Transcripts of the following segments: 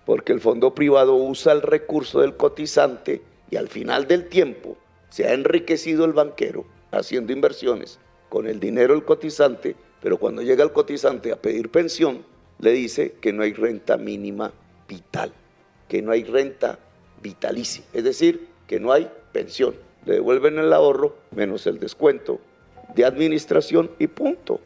porque el fondo privado usa el recurso del cotizante y al final del tiempo se ha enriquecido el banquero haciendo inversiones con el dinero del cotizante, pero cuando llega el cotizante a pedir pensión, le dice que no hay renta mínima vital, que no hay renta vitalicia, es decir, que no hay pensión. Le devuelven el ahorro menos el descuento de administración y punto.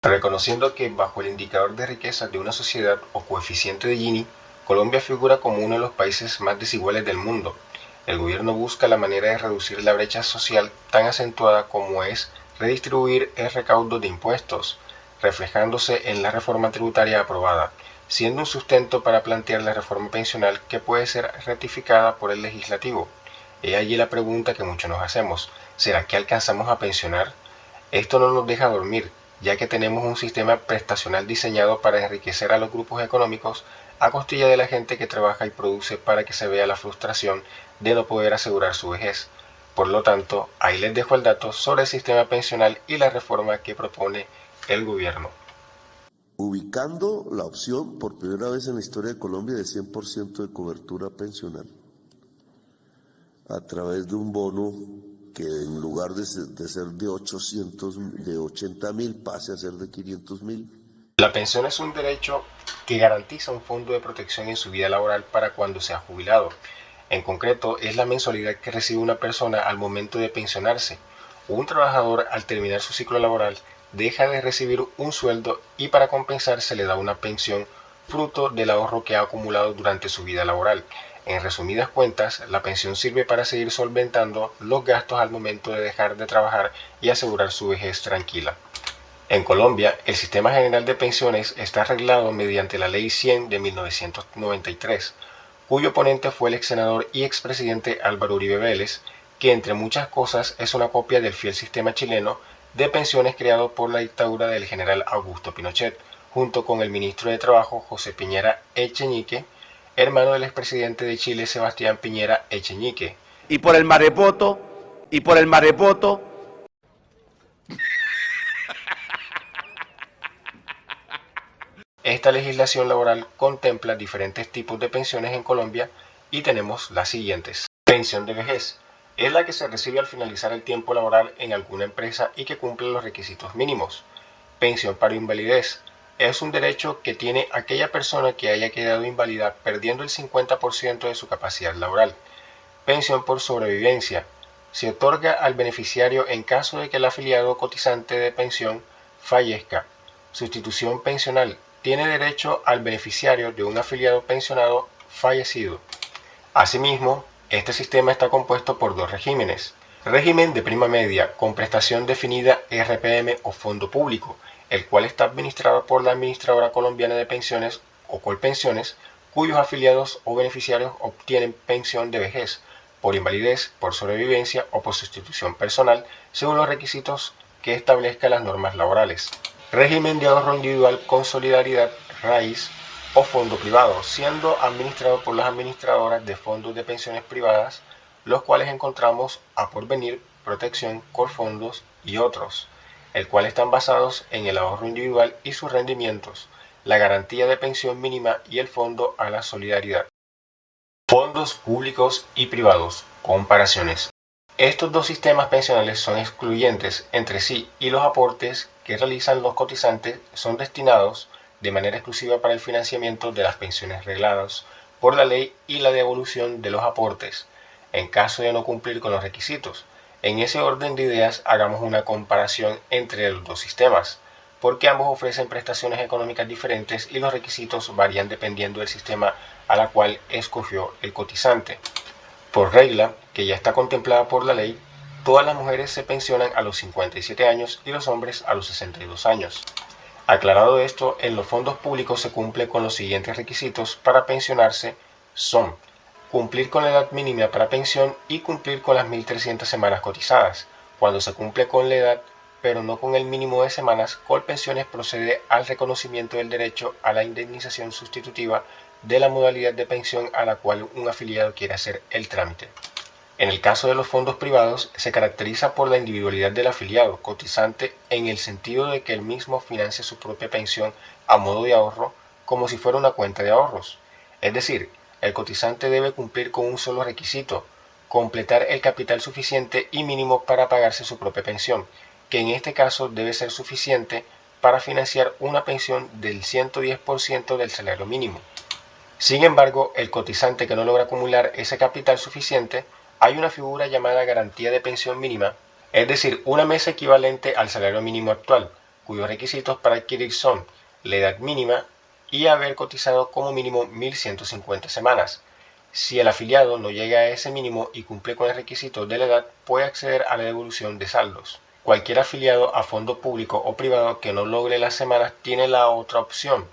Reconociendo que bajo el indicador de riqueza de una sociedad o coeficiente de Gini, Colombia figura como uno de los países más desiguales del mundo. El gobierno busca la manera de reducir la brecha social tan acentuada como es redistribuir el recaudo de impuestos, reflejándose en la reforma tributaria aprobada, siendo un sustento para plantear la reforma pensional que puede ser ratificada por el legislativo. He allí la pregunta que muchos nos hacemos: ¿será que alcanzamos a pensionar? Esto no nos deja dormir, ya que tenemos un sistema prestacional diseñado para enriquecer a los grupos económicos a costilla de la gente que trabaja y produce, para que se vea la frustración de no poder asegurar su vejez. Por lo tanto, ahí les dejo el dato sobre el sistema pensional y la reforma que propone el gobierno. Ubicando la opción por primera vez en la historia de Colombia de 100% de cobertura pensional a través de un bono que en lugar de ser de 80.000 pase a ser de 500.000. La pensión es un derecho que garantiza un fondo de protección en su vida laboral para cuando sea jubilado. En concreto, es la mensualidad que recibe una persona al momento de pensionarse. Un trabajador, al terminar su ciclo laboral, deja de recibir un sueldo y para compensar se le da una pensión fruto del ahorro que ha acumulado durante su vida laboral. En resumidas cuentas, la pensión sirve para seguir solventando los gastos al momento de dejar de trabajar y asegurar su vejez tranquila. En Colombia, el Sistema General de Pensiones está arreglado mediante la Ley 100 de 1993, cuyo ponente fue el ex senador y expresidente Álvaro Uribe Vélez, que entre muchas cosas es una copia del fiel sistema chileno de pensiones creado por la dictadura del general Augusto Pinochet, junto con el ministro de Trabajo José Piñera Echeñique, hermano del expresidente de Chile Sebastián Piñera Echeñique. Y por el marepoto, Esta legislación laboral contempla diferentes tipos de pensiones en Colombia y tenemos las siguientes. Pensión de vejez. Es la que se recibe al finalizar el tiempo laboral en alguna empresa y que cumple los requisitos mínimos. Pensión para invalidez. Es un derecho que tiene aquella persona que haya quedado inválida perdiendo el 50% de su capacidad laboral. Pensión por sobrevivencia. Se otorga al beneficiario en caso de que el afiliado cotizante de pensión fallezca. Sustitución pensional. Tiene derecho al beneficiario de un afiliado pensionado fallecido. Asimismo, este sistema está compuesto por dos regímenes. Régimen de prima media con prestación definida RPM o fondo público, el cual está administrado por la Administradora Colombiana de Pensiones o Colpensiones, cuyos afiliados o beneficiarios obtienen pensión de vejez, por invalidez, por sobrevivencia o por sustitución personal, según los requisitos que establezcan las normas laborales. Régimen de ahorro individual con solidaridad, raíz o fondo privado, siendo administrado por las administradoras de fondos de pensiones privadas, los cuales encontramos a Porvenir, Protección, Colfondos y otros, el cual están basados en el ahorro individual y sus rendimientos, la garantía de pensión mínima y el fondo a la solidaridad. Fondos públicos y privados. Comparaciones. Estos dos sistemas pensionales son excluyentes entre sí y los aportes que realizan los cotizantes son destinados de manera exclusiva para el financiamiento de las pensiones regladas por la ley y la devolución de los aportes, en caso de no cumplir con los requisitos. En ese orden de ideas, hagamos una comparación entre los dos sistemas, porque ambos ofrecen prestaciones económicas diferentes y los requisitos varían dependiendo del sistema a la cual escogió el cotizante. Por regla, que ya está contemplada por la ley, todas las mujeres se pensionan a los 57 años y los hombres a los 62 años. Aclarado esto, en los fondos públicos se cumple con los siguientes requisitos para pensionarse: son cumplir con la edad mínima para pensión y cumplir con las 1.300 semanas cotizadas. Cuando se cumple con la edad, pero no con el mínimo de semanas, Colpensiones procede al reconocimiento del derecho a la indemnización sustitutiva de la modalidad de pensión a la cual un afiliado quiere hacer el trámite. En el caso de los fondos privados, se caracteriza por la individualidad del afiliado cotizante en el sentido de que el mismo financia su propia pensión a modo de ahorro como si fuera una cuenta de ahorros. Es decir, el cotizante debe cumplir con un solo requisito: completar el capital suficiente y mínimo para pagarse su propia pensión, que en este caso debe ser suficiente para financiar una pensión del 110% del salario mínimo. Sin embargo, el cotizante que no logra acumular ese capital suficiente, hay una figura llamada garantía de pensión mínima, es decir, una mesa equivalente al salario mínimo actual, cuyos requisitos para adquirir son la edad mínima y haber cotizado como mínimo 1.150 semanas. Si el afiliado no llega a ese mínimo y cumple con el requisito de la edad, puede acceder a la devolución de saldos. Cualquier afiliado a fondo público o privado que no logre las semanas tiene la otra opción: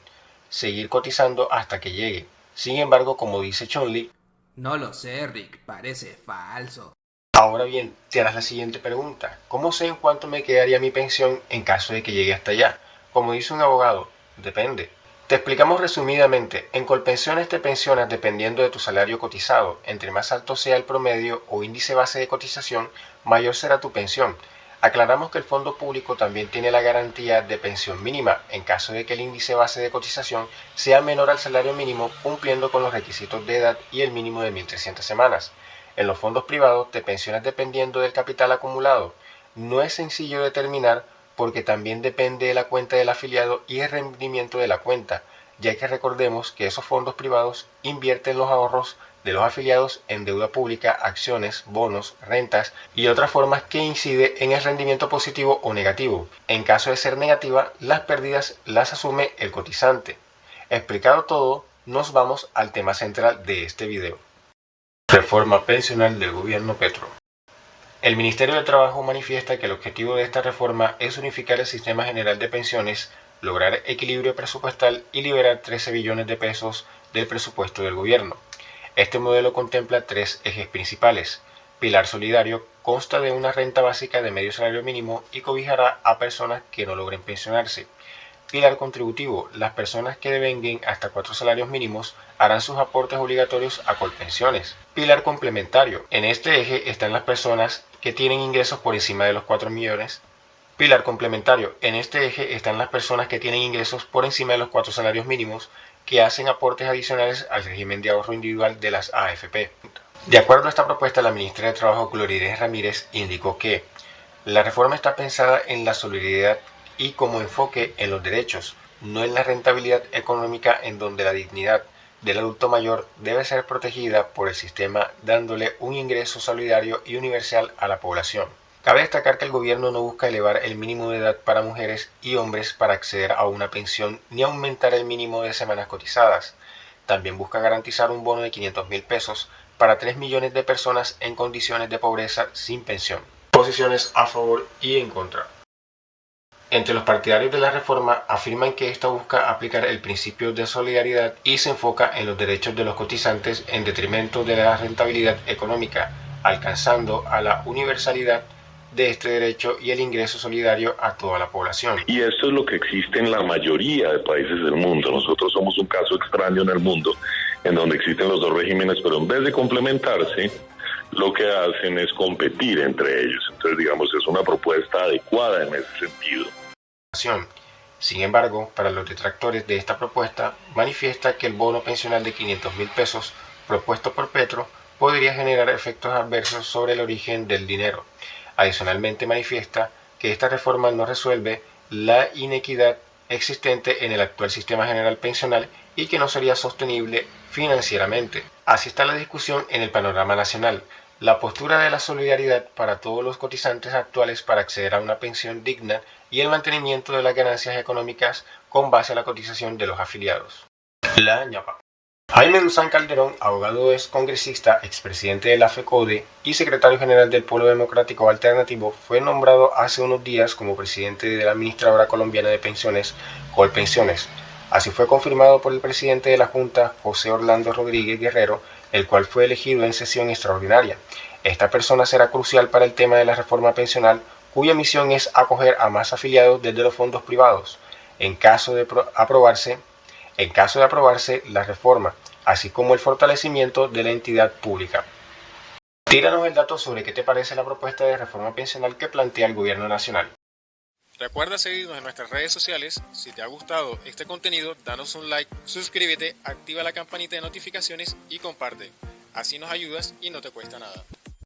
seguir cotizando hasta que llegue. Sin embargo, como dice Chun-Li, No lo sé, Rick, parece falso. ahora bien, te harás la siguiente pregunta: ¿cómo sé en cuánto me quedaría mi pensión en caso de que llegue hasta allá? Como dice un abogado, depende. Te explicamos resumidamente: en Colpensiones te pensionas dependiendo de tu salario cotizado. Entre más alto sea el promedio o índice base de cotización, mayor será tu pensión. Aclaramos que el fondo público también tiene la garantía de pensión mínima en caso de que el índice base de cotización sea menor al salario mínimo, cumpliendo con los requisitos de edad y el mínimo de 1.300 semanas. En los fondos privados te pensionas dependiendo del capital acumulado. No es sencillo determinar porque también depende de la cuenta del afiliado y el rendimiento de la cuenta, ya que recordemos que esos fondos privados invierten los ahorros de los afiliados en deuda pública, acciones, bonos, rentas y otras formas que inciden en el rendimiento positivo o negativo. En caso de ser negativa, las pérdidas las asume el cotizante. Explicado todo, nos vamos al tema central de este video. Reforma pensional del gobierno Petro. El Ministerio de Trabajo manifiesta que el objetivo de esta reforma es unificar el sistema general de pensiones, lograr equilibrio presupuestal y liberar 13 billones de pesos del presupuesto del gobierno. Este modelo contempla tres ejes principales. Pilar solidario consta de una renta básica de medio salario mínimo y cobijará a personas que no logren pensionarse. Pilar contributivo: las personas que devenguen hasta 4 salarios mínimos harán sus aportes obligatorios a Colpensiones. Pilar complementario: en este eje están las personas que tienen ingresos por encima de los 4 millones. Pilar complementario: en este eje están las personas que tienen ingresos por encima de los 4 salarios mínimos que hacen aportes adicionales al régimen de ahorro individual de las AFP. De acuerdo a esta propuesta, la ministra de Trabajo, Gloria Inés Ramírez, indicó que la reforma está pensada en la solidaridad y como enfoque en los derechos, no en la rentabilidad económica, en donde la dignidad del adulto mayor debe ser protegida por el sistema, dándole un ingreso solidario y universal a la población. Cabe destacar que el gobierno no busca elevar el mínimo de edad para mujeres y hombres para acceder a una pensión ni aumentar el mínimo de semanas cotizadas. También busca garantizar un bono de 500.000 pesos para 3 millones de personas en condiciones de pobreza sin pensión. Posiciones a favor y en contra. Entre los partidarios de la reforma afirman que esta busca aplicar el principio de solidaridad y se enfoca en los derechos de los cotizantes en detrimento de la rentabilidad económica, alcanzando a la universalidad de este derecho y el ingreso solidario a toda la población. Y esto es lo que existe en la mayoría de países del mundo. Nosotros somos un caso extraño en el mundo, en donde existen los dos regímenes, pero en vez de complementarse, lo que hacen es competir entre ellos. Entonces, digamos, es una propuesta adecuada en ese sentido. Sin embargo, para los detractores de esta propuesta, manifiesta que el bono pensional de 500.000 pesos propuesto por Petro podría generar efectos adversos sobre el origen del dinero. Adicionalmente, manifiesta que esta reforma no resuelve la inequidad existente en el actual sistema general pensional y que no sería sostenible financieramente. Así está la discusión en el panorama nacional. La postura de la solidaridad para todos los cotizantes actuales para acceder a una pensión digna y el mantenimiento de las ganancias económicas con base a la cotización de los afiliados. La ñapa. Jaime Duzán Calderón, abogado, ex congresista, expresidente de la FECODE y secretario general del Polo Democrático Alternativo, fue nombrado hace unos días como presidente de la Administradora Colombiana de Pensiones, Colpensiones. Así fue confirmado por el presidente de la Junta, José Orlando Rodríguez Guerrero, el cual fue elegido en sesión extraordinaria. Esta persona será crucial para el tema de la reforma pensional, cuya misión es acoger a más afiliados desde los fondos privados. En caso de aprobarse la reforma, así como el fortalecimiento de la entidad pública. Tíranos el dato sobre qué te parece la propuesta de reforma pensional que plantea el gobierno nacional. Recuerda seguirnos en nuestras redes sociales. Si te ha gustado este contenido, danos un like, suscríbete, activa la campanita de notificaciones y comparte. Así nos ayudas y no te cuesta nada.